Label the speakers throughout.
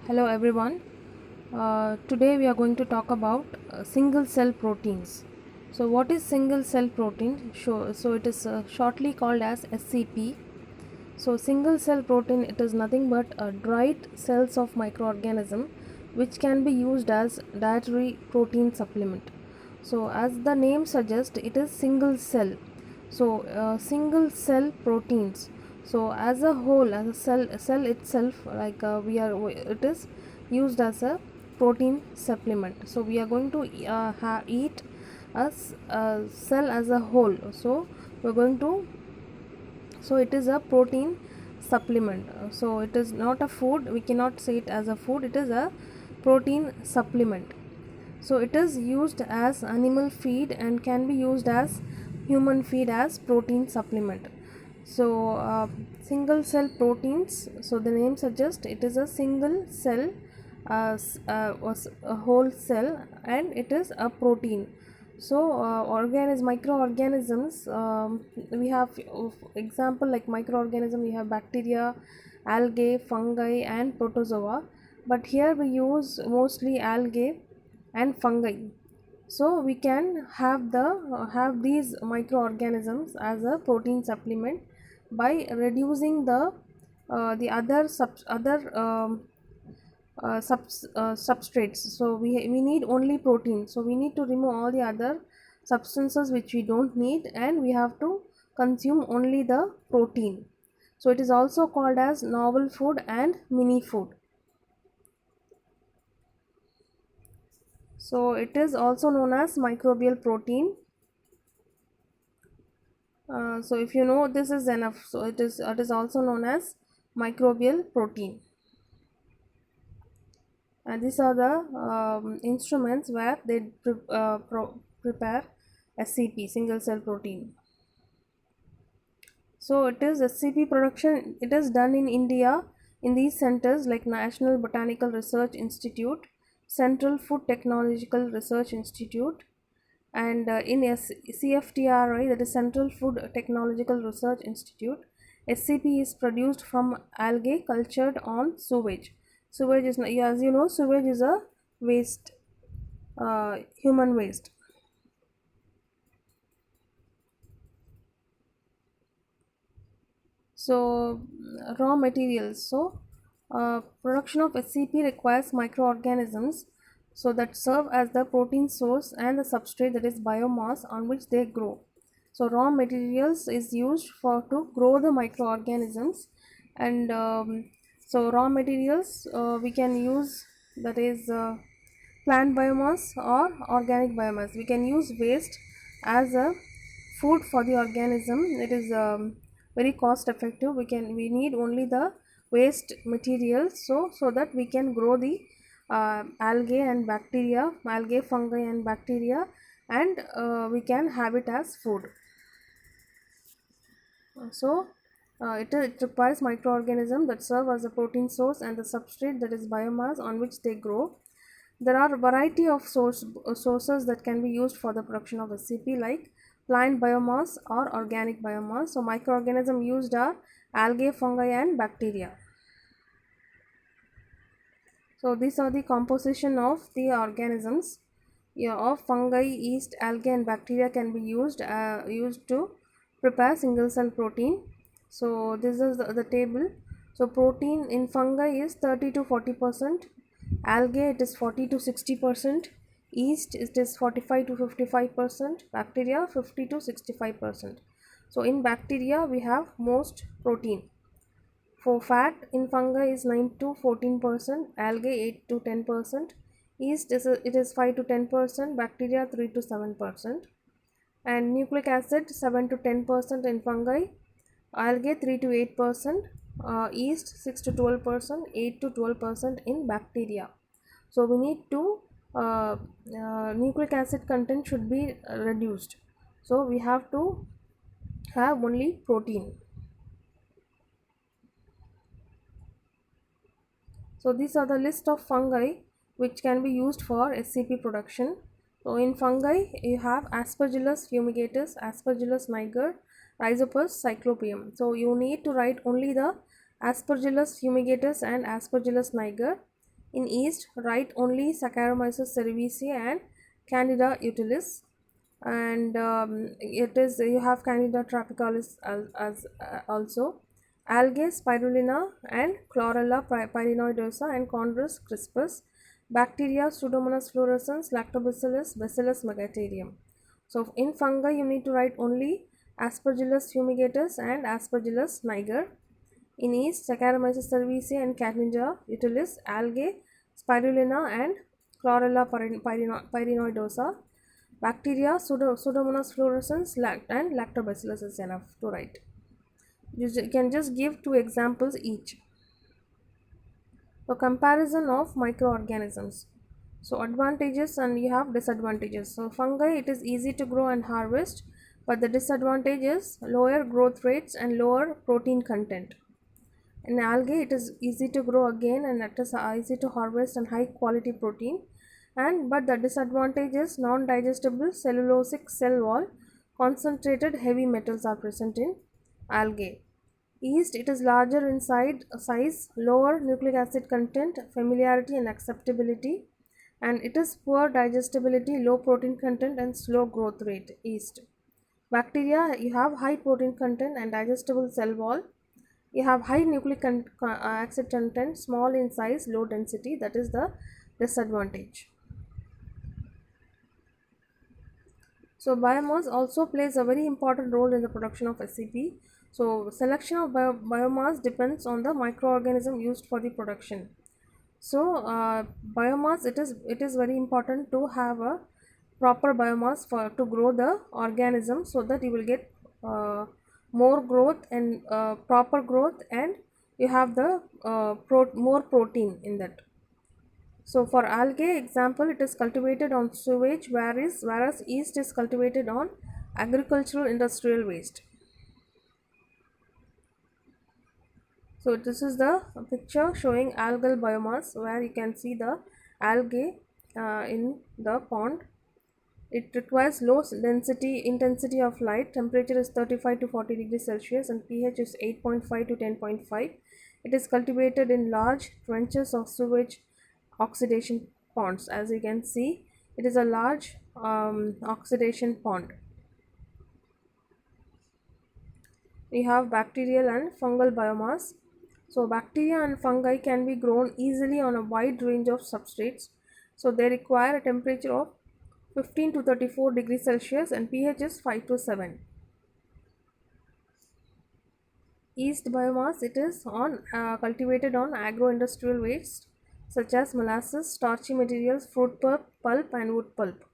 Speaker 1: Hello everyone. Today we are going to talk about single cell proteins. So what is single cell protein? So it is shortly called as SCP. So single cell protein, it is nothing but dried cells of microorganism which can be used as dietary protein supplement. So as the name suggests, it is single cell. So single cell proteins. So as a whole, as a cell itself, like it is used as a protein supplement. So we are going to eat a cell as a whole. So we're going to it is a protein supplement. So it is not a food, we cannot say it as a food, it is a protein supplement. So it is used as animal feed and can be used as human feed as protein supplement. So single cell proteins, so the name suggests it is a single cell, was a whole cell, and it is a protein. So microorganisms, we have example like microorganism, we have bacteria, algae, fungi and protozoa, but here we use mostly algae and fungi. So we can have these microorganisms as a protein supplement by reducing the other substrates. So we need only protein, so we need to remove all the other substances which we don't need, and we have to consume only the protein. So it is also called as novel food and mini food. So it is also known as microbial protein. So if you know this is enough, so it is also known as microbial protein. And these are the instruments where they prepare SCP, single cell protein. So it is SCP production, it is done in India in these centers like National Botanical Research Institute, Central Food Technological Research Institute, and in CFTRI, that is Central Food Technological Research Institute. SCP is produced from algae cultured on sewage. Sewage is, as you know, sewage is a waste, human waste. So raw materials. So production of SCP requires microorganisms so that serve as the protein source and the substrate, that is biomass, on which they grow. So raw materials is used for to grow the microorganisms, and so raw materials we can use, that is plant biomass or organic biomass. We can use waste as a food for the organism. It is very cost effective. We need only the waste material, so that we can grow the algae and bacteria, algae, fungi and bacteria, and we can have it as food. So it requires microorganisms that serve as a protein source and the substrate, that is biomass, on which they grow. There are a variety of sources that can be used for the production of SCP, like plant biomass or organic biomass. So microorganisms used are algae, fungi and bacteria. So these are the composition of the organisms. Yeah, of fungi, yeast, algae and bacteria can be used to prepare single cell protein. So this is the table. So protein in fungi is 30 to 40%, algae it is 40 to 60%, yeast it is 45 to 55%, bacteria 50 to 65%. So in bacteria we have most protein. For fat in fungi is 9 to 14%, algae 8 to 10%, yeast it is 5 to 10%, bacteria 3 to 7%, and nucleic acid 7 to 10% in fungi, algae 3 to 8%, yeast 6 to 12%, 8 to 12% in bacteria. So we need to nucleic acid content should be reduced. So we have to have only protein. So these are the list of fungi which can be used for SCP production. So in fungi you have Aspergillus fumigatus, Aspergillus niger, Rhizopus cyclopeum. So you need to write only the Aspergillus fumigatus and Aspergillus niger. In yeast, write only Saccharomyces cerevisiae and Candida utilis, and it is you have Candida tropicalis as also, algae spirulina and Chlorella pyrenoidosa and Chondrus crispus, bacteria Pseudomonas fluorescens, Lactobacillus, Bacillus megaterium. So in fungi you need to write only Aspergillus fumigatus and Aspergillus niger. In yeast, Saccharomyces cerevisiae and Candida utilis, algae, spirulina and Chlorella pyrenoidosa, bacteria, Pseudomonas fluorescens, and Lactobacillus is enough to write. You can just give two examples each. So comparison of microorganisms. So advantages and you have disadvantages. So fungi, it is easy to grow and harvest, but the disadvantage is lower growth rates and lower protein content. In algae, it is easy to grow again and it is easy to harvest and high quality protein. And but the disadvantage is non-digestible cellulosic cell wall, concentrated heavy metals are present in algae. Yeast, it is larger in size, lower nucleic acid content, familiarity and acceptability, and it is poor digestibility, low protein content and slow growth rate. Yeast. Bacteria, you have high protein content and digestible cell wall. You have high nucleic acid content, small in size, low density. That is the disadvantage. So biomass also plays a very important role in the production of SCP. So selection of biomass depends on the microorganism used for the production. So biomass, it is very important to have a proper biomass for to grow the organism, so that you will get more growth and proper growth, and you have the more protein in that. So for algae example, it is cultivated on sewage, whereas yeast is cultivated on agricultural industrial waste. So this is the picture showing algal biomass, where you can see the algae in the pond. It requires low intensity of light. Temperature is 35 to 40 degrees Celsius and pH is 8.5 to 10.5. It is cultivated in large trenches of sewage oxidation ponds. As you can see, it is a large oxidation pond. We have bacterial and fungal biomass. So bacteria and fungi can be grown easily on a wide range of substrates. So they require a temperature of 15 to 34 degrees Celsius and pH is 5 to 7. Yeast biomass, it is on cultivated on agro-industrial waste such as molasses, starchy materials, fruit pulp and wood pulp.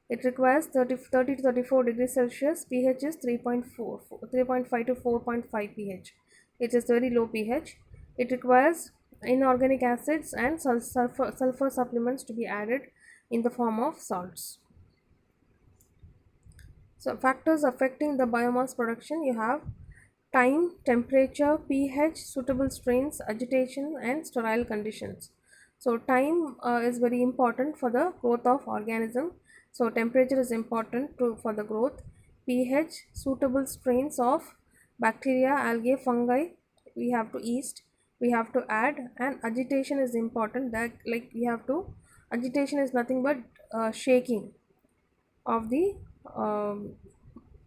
Speaker 1: It requires 30 to 34 degrees Celsius, pH is 3.5 to 4.5 pH. It is very low pH. It requires inorganic acids and sulfur supplements to be added in the form of salts. So factors affecting the biomass production, you have time, temperature, pH, suitable strains, agitation and sterile conditions. So time is very important for the growth of organism. So temperature is important for the growth. pH, suitable strains of bacteria, algae, fungi, we have to yeast, we have to add, and agitation is important. That like we have to, agitation is nothing but shaking of the um,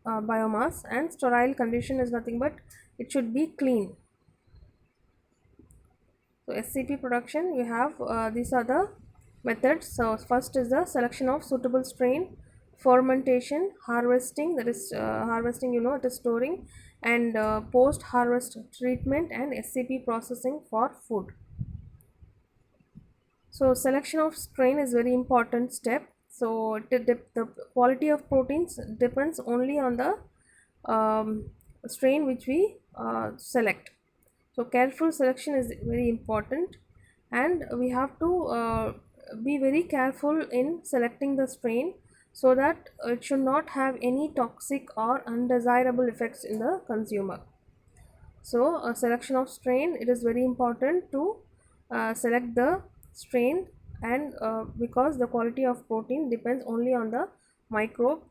Speaker 1: biomass, and sterile condition is nothing but it should be clean. So SCP production, you have these are the methods. So first is the selection of suitable strain, fermentation, harvesting, that is harvesting, it is storing, and post harvest treatment and SCP processing for food. So selection of strain is very important step. So the quality of proteins depends only on the strain which we select. So careful selection is very important, and we have to be very careful in selecting the strain, so that it should not have any toxic or undesirable effects in the consumer. So a selection of strain, it is very important to select the strain, and because the quality of protein depends only on the microbe,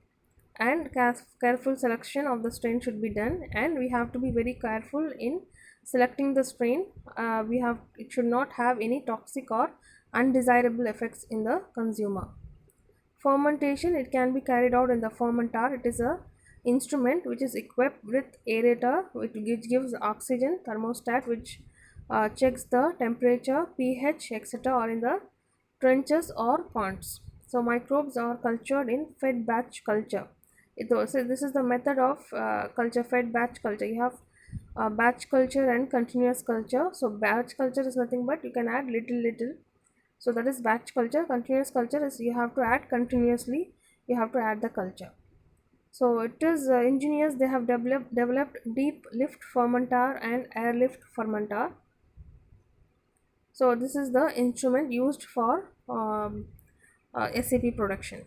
Speaker 1: and careful selection of the strain should be done, and we have to be very careful in Selecting the strain, we have it should not have any toxic or undesirable effects in the consumer. Fermentation, it can be carried out in the fermentar. It is a instrument which is equipped with aerator which gives oxygen, thermostat which checks the temperature, pH, etc. or in the trenches or ponds. So microbes are cultured in fed batch culture. So this is the method of culture, fed batch culture. You have batch culture and continuous culture. So batch culture is nothing but you can add little, so that is batch culture. Continuous culture is you have to add continuously, you have to add the culture. So it is engineers, they have developed deep lift fermentar and airlift fermentar. So this is the instrument used for SAP production.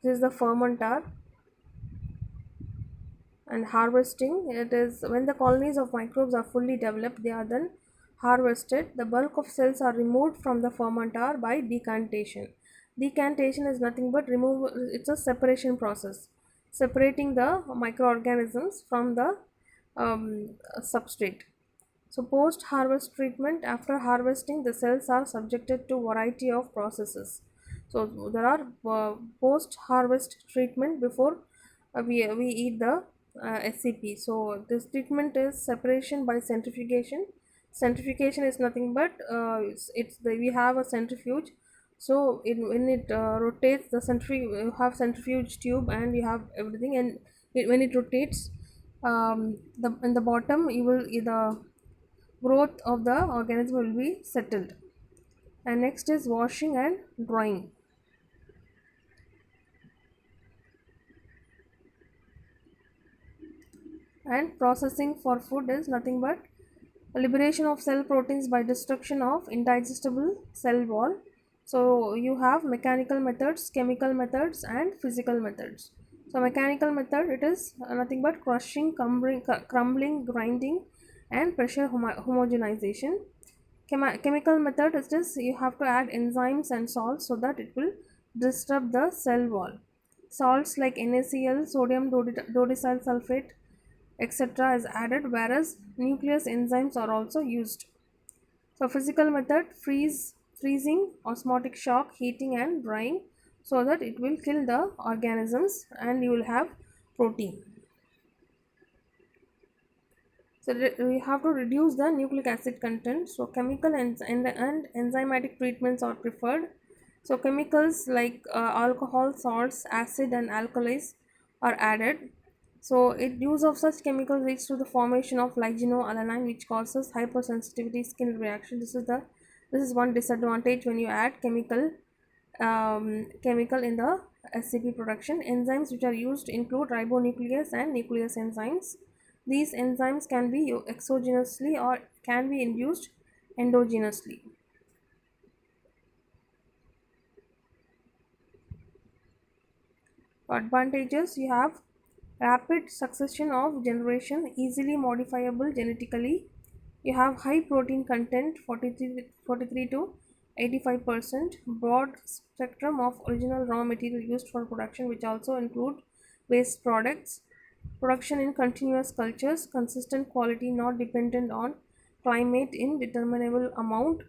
Speaker 1: This is the fermentar. And harvesting, it is when the colonies of microbes are fully developed, they are then harvested. The bulk of cells are removed from the fermentar by decantation. Decantation is nothing but remove, it's a separation process, separating the microorganisms from the substrate. So post harvest treatment, after harvesting the cells are subjected to variety of processes. So there are post harvest treatment before we eat the SCP. So this treatment is separation by centrifugation. Centrifugation is nothing but it's the, we have a centrifuge. So when it rotates, the centrifuge, you have centrifuge tube and you have everything, and when it rotates, the in the bottom you will either growth of the organism will be settled. And next is washing and drying. And processing for food is nothing but liberation of cell proteins by destruction of indigestible cell wall. So you have mechanical methods, chemical methods and physical methods. So mechanical method, it is nothing but crushing, crumbling, grinding and pressure homogenization. Chemical method is just you have to add enzymes and salts so that it will disrupt the cell wall. Salts like NaCl, sodium dodecyl sulfate, etc. is added, whereas nucleus enzymes are also used. So physical method, freezing, osmotic shock, heating and drying so that it will kill the organisms and you will have protein. So we have to reduce the nucleic acid content. So chemical and enzymatic treatments are preferred. So chemicals like alcohol, salts, acid and alkalis are added. So use of such chemicals leads to the formation of lignoalanine, which causes hypersensitivity skin reaction. This is one disadvantage when you add chemical in the SCP production. Enzymes which are used include ribonuclease and nuclease enzymes. These enzymes can be exogenously or can be induced endogenously. Advantages, you have rapid succession of generation, easily modifiable genetically. You have high protein content, 43 to 85%, broad spectrum of original raw material used for production, which also include waste products. Production in continuous cultures, consistent quality not dependent on climate in determinable amount,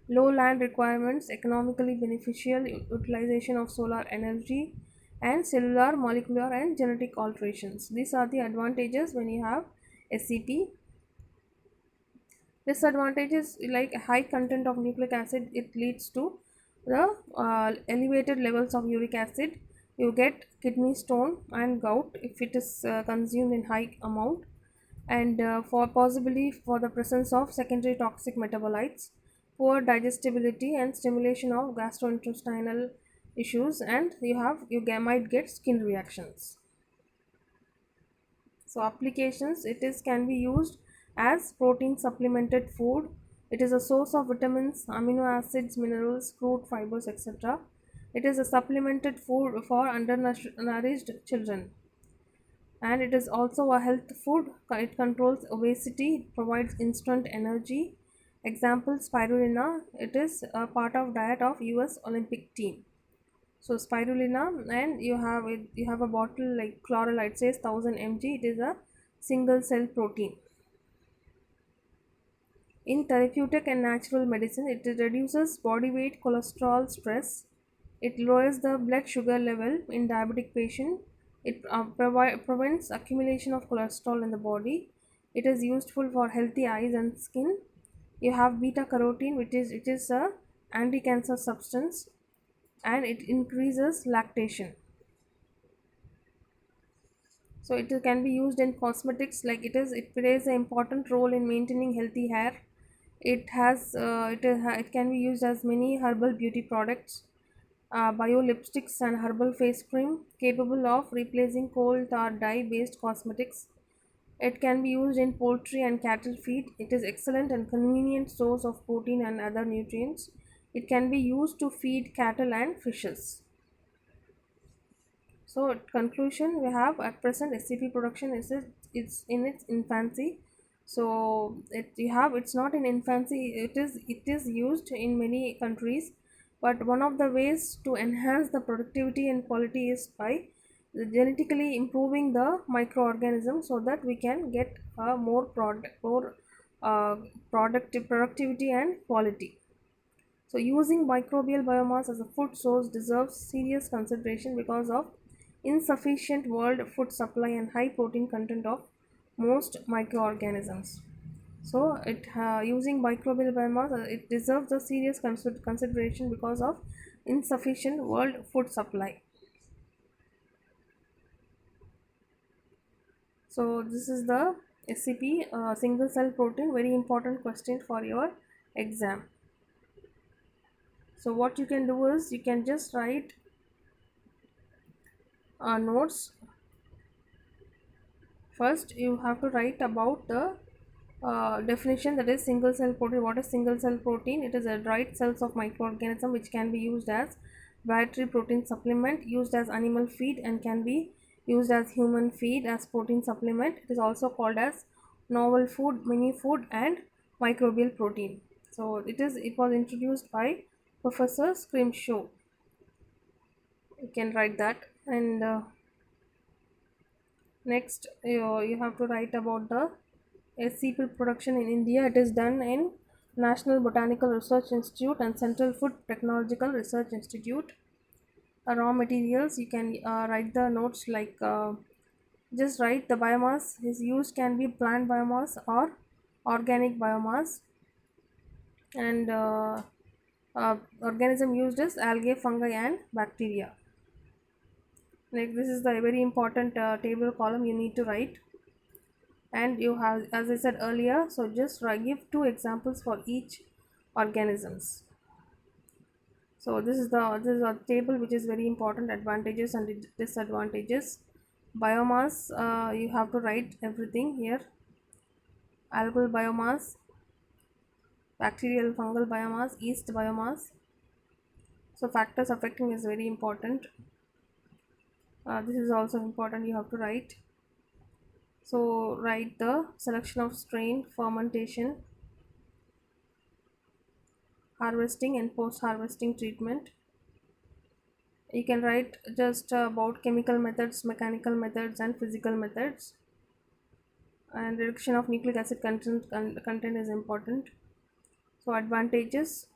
Speaker 1: low land requirements, economically beneficial utilization of solar energy, and cellular, molecular, and genetic alterations. These are the advantages when you have SCP. Disadvantages like high content of nucleic acid, it leads to the elevated levels of uric acid. You get kidney stone and gout if it is consumed in high amount, and for possibly for the presence of secondary toxic metabolites, poor digestibility and stimulation of gastrointestinal issues, and might get skin reactions. So applications, it is can be used as protein supplemented food. It is a source of vitamins, amino acids, minerals, fruit, fibers, etc. It is a supplemented food for undernourished children. And it is also a health food. It controls obesity, it provides instant energy. Example, spirulina, it is a part of diet of US Olympic team. So spirulina, and you have a bottle like chloral, it says 1000 mg. It is a single cell protein. In therapeutic and natural medicine, it reduces body weight, cholesterol, stress. It lowers the blood sugar level in diabetic patient. It prevents accumulation of cholesterol in the body. It is useful for healthy eyes and skin. You have beta carotene, which is a anti-cancer substance, and it increases lactation. So it can be used in cosmetics, like it plays an important role in maintaining healthy hair. It can be used as many herbal beauty products, bio lipsticks and herbal face cream capable of replacing coal tar dye based cosmetics. It can be used in poultry and cattle feed. It is excellent and convenient source of protein and other nutrients. It can be used to feed cattle and fishes. So, at conclusion, we have at present SCP production it's in its infancy. So it's not in infancy. It is used in many countries, but one of the ways to enhance the productivity and quality is by genetically improving the microorganism so that we can get more uh, productivity and quality. So, using microbial biomass as a food source deserves serious consideration because of insufficient world food supply and high protein content of most microorganisms. So, using microbial biomass it deserves a serious consideration because of insufficient world food supply. So, this is the SCP single cell protein, very important question for your exam. So, what you can do is you can just write notes. First, you have to write about the definition, that is single cell protein. What is single cell protein? It is a dried cells of microorganism which can be used as dietary protein supplement, used as animal feed, and can be used as human feed as protein supplement. It is also called as novel food, mini food, and microbial protein. So it was introduced by Professor Scrimshaw. You can write that. And next, you have to write about the SCP production in India. It is done in National Botanical Research Institute and Central Food Technological Research Institute. Raw materials, you can write the notes like just write the biomass is used can be plant biomass or organic biomass, and organism used is algae, fungi, and bacteria. Like this is the very important table column you need to write. And you have, as I said earlier, so just give two examples for each organisms. So this is a table which is very important, advantages and disadvantages. Biomass, you have to write everything here. Algal biomass, bacterial fungal biomass, yeast biomass. So factors affecting is very important. This is also important, you have to write. So write the selection of strain, fermentation, harvesting and post harvesting treatment. You can write just about chemical methods, mechanical methods, and physical methods. And reduction of nucleic acid content is important. So advantages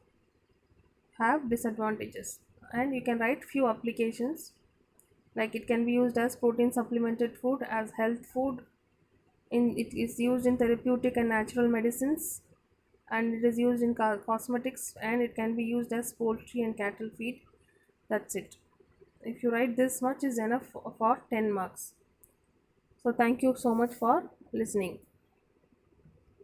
Speaker 1: have disadvantages, and you can write few applications, like it can be used as protein supplemented food, as health food, in it is used in therapeutic and natural medicines, and it is used in cosmetics, and it can be used as poultry and cattle feed. That's it. If you write this much is enough for 10 marks. So thank you so much for listening.